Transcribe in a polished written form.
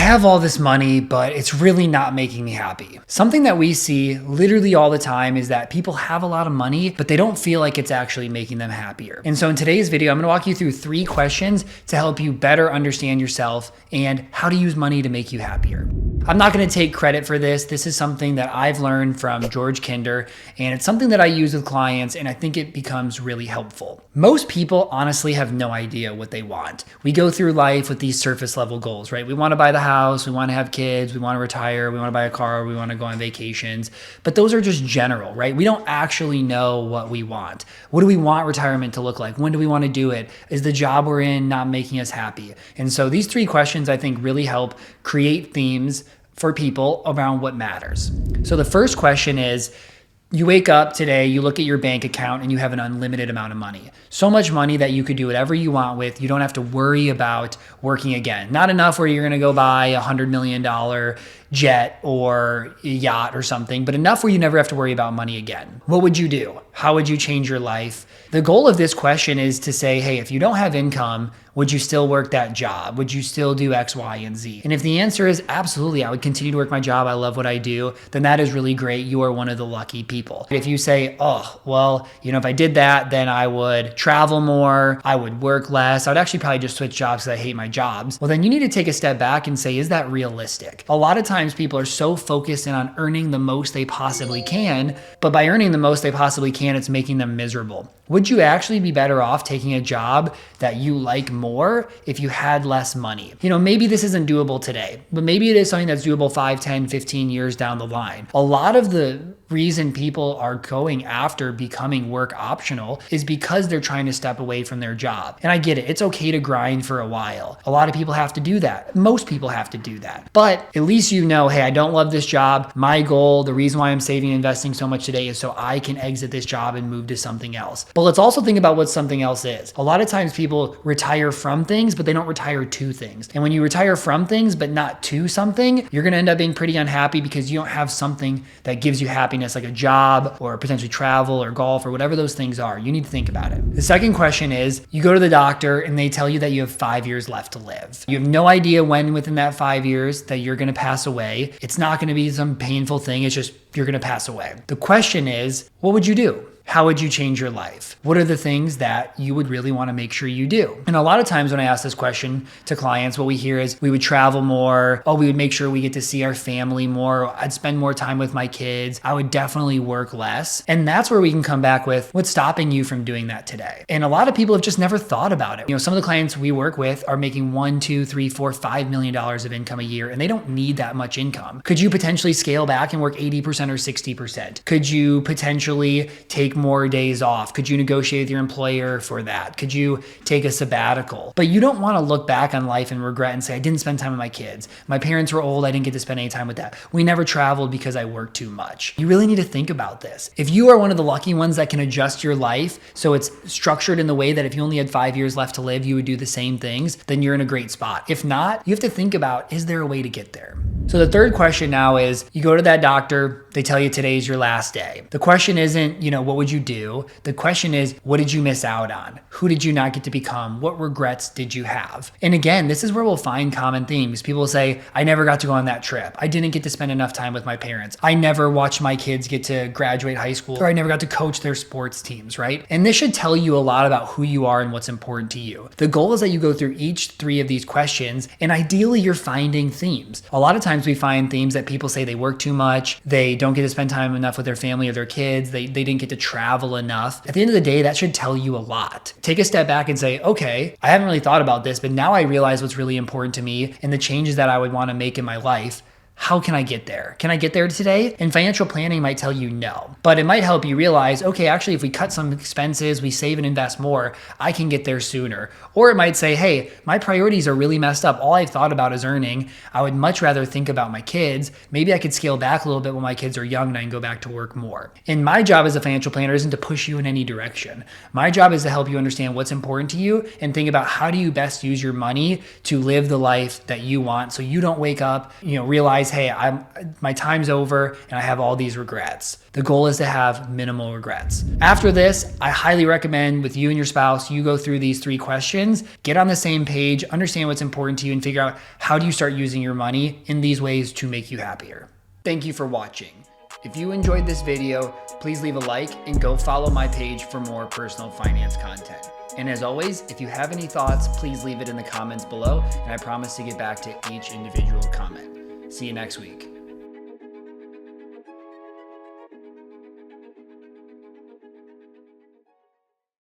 have all this money, but it's really not making me happy. Something that we see literally all the time is that people have a lot of money, but they don't feel like it's actually making them happier. And so in today's video, I'm gonna walk you through 3 questions to help you better understand yourself and how to use money to make you happier. I'm not gonna take credit for this. This is something that I've learned from George Kinder, and it's something that I use with clients, and I think it becomes really helpful. Most people honestly have no idea what they want. We go through life with these surface level goals, right? We wanna buy the house, we wanna have kids, we wanna retire, we wanna buy a car, we wanna go on vacations, but those are just general, right? We don't actually know what we want. What do we want retirement to look like? When do we wanna do it? Is the job we're in not making us happy? And so these 3 questions I think really help create themes for people around what matters. So the first question is, you wake up today, you look at your bank account and you have an unlimited amount of money. So much money that you could do whatever you want with. You don't have to worry about working again. Not enough where you're gonna go buy a $100 million jet or a yacht or something, but enough where you never have to worry about money again. What would you do? How would you change your life? The goal of this question is to say, hey, if you don't have income, would you still work that job? Would you still do X, Y, and Z? And if the answer is absolutely, I would continue to work my job, I love what I do, then that is really great. You are one of the lucky people. If you say, oh, well, if I did that, then I would travel more, I would work less, I would actually probably just switch jobs because I hate my jobs. Well, then you need to take a step back and say, is that realistic? A lot of times people are so focused in on earning the most they possibly can, but by earning the most they possibly can, it's making them miserable. Would you actually be better off taking a job that you like more if you had less money? Maybe this isn't doable today, but maybe it is something that's doable 5, 10, 15 years down the line. A lot of the reason people are going after becoming work optional is because they're trying to step away from their job. And I get it. It's okay to grind for a while. A lot of people have to do that. Most people have to do that. But at least hey, I don't love this job. My goal, the reason why I'm saving and investing so much today is so I can exit this job and move to something else. But let's also think about what something else is. A lot of times people retire from things, but they don't retire to things. And when you retire from things, but not to something, you're gonna end up being pretty unhappy because you don't have something that gives you happiness, like a job or potentially travel or golf or whatever those things are. You need to think about it. The second question is, you go to the doctor and they tell you that you have 5 years left to live. You have no idea when within that 5 years that you're gonna pass away. It's not gonna be some painful thing. It's just, you're gonna pass away. The question is, what would you do? How would you change your life? What are the things that you would really want to make sure you do? And a lot of times when I ask this question to clients, what we hear is we would travel more. Oh, we would make sure we get to see our family more. I'd spend more time with my kids. I would definitely work less. And that's where we can come back with what's stopping you from doing that today. And a lot of people have just never thought about it. Some of the clients we work with are making $1, $2, $3, $4, $5 million of income a year, and they don't need that much income. Could you potentially scale back and work 80% or 60%? Could you potentially take more days off? Could you negotiate with your employer for that? Could you take a sabbatical? But you don't want to look back on life and regret and say, I didn't spend time with my kids. My parents were old. I didn't get to spend any time with that. We never traveled because I worked too much. You really need to think about this. If you are one of the lucky ones that can adjust your life so it's structured in the way that if you only had 5 years left to live, you would do the same things, then you're in a great spot. If not, you have to think about, is there a way to get there? So the third question now is, you go to that doctor, they tell you today's your last day. The question isn't, what would you do? The question is, what did you miss out on? Who did you not get to become? What regrets did you have? And again, this is where we'll find common themes. People say, I never got to go on that trip. I didn't get to spend enough time with my parents. I never watched my kids get to graduate high school, or I never got to coach their sports teams, right? And this should tell you a lot about who you are and what's important to you. The goal is that you go through each 3 of these questions, and ideally you're finding themes. A lot of times we find themes that people say they work too much, they don't get to spend time enough with their family or their kids, they didn't get to travel enough. At the end of the day, that should tell you a lot. Take a step back and say, okay, I haven't really thought about this, but now I realize what's really important to me and the changes that I would want to make in my life. How can I get there? Can I get there today? And financial planning might tell you no, but it might help you realize, okay, actually, if we cut some expenses, we save and invest more, I can get there sooner. Or it might say, hey, my priorities are really messed up. All I've thought about is earning. I would much rather think about my kids. Maybe I could scale back a little bit when my kids are young and I can go back to work more. And my job as a financial planner isn't to push you in any direction. My job is to help you understand what's important to you and think about how do you best use your money to live the life that you want so you don't wake up, realize realize, hey, my time's over and I have all these regrets. The goal is to have minimal regrets. After this, I highly recommend with you and your spouse, you go through these 3 questions, get on the same page, understand what's important to you, and figure out how do you start using your money in these ways to make you happier. Thank you for watching. If you enjoyed this video, please leave a like and go follow my page for more personal finance content. And as always, if you have any thoughts, please leave it in the comments below, and I promise to get back to each individual comment. See you next week.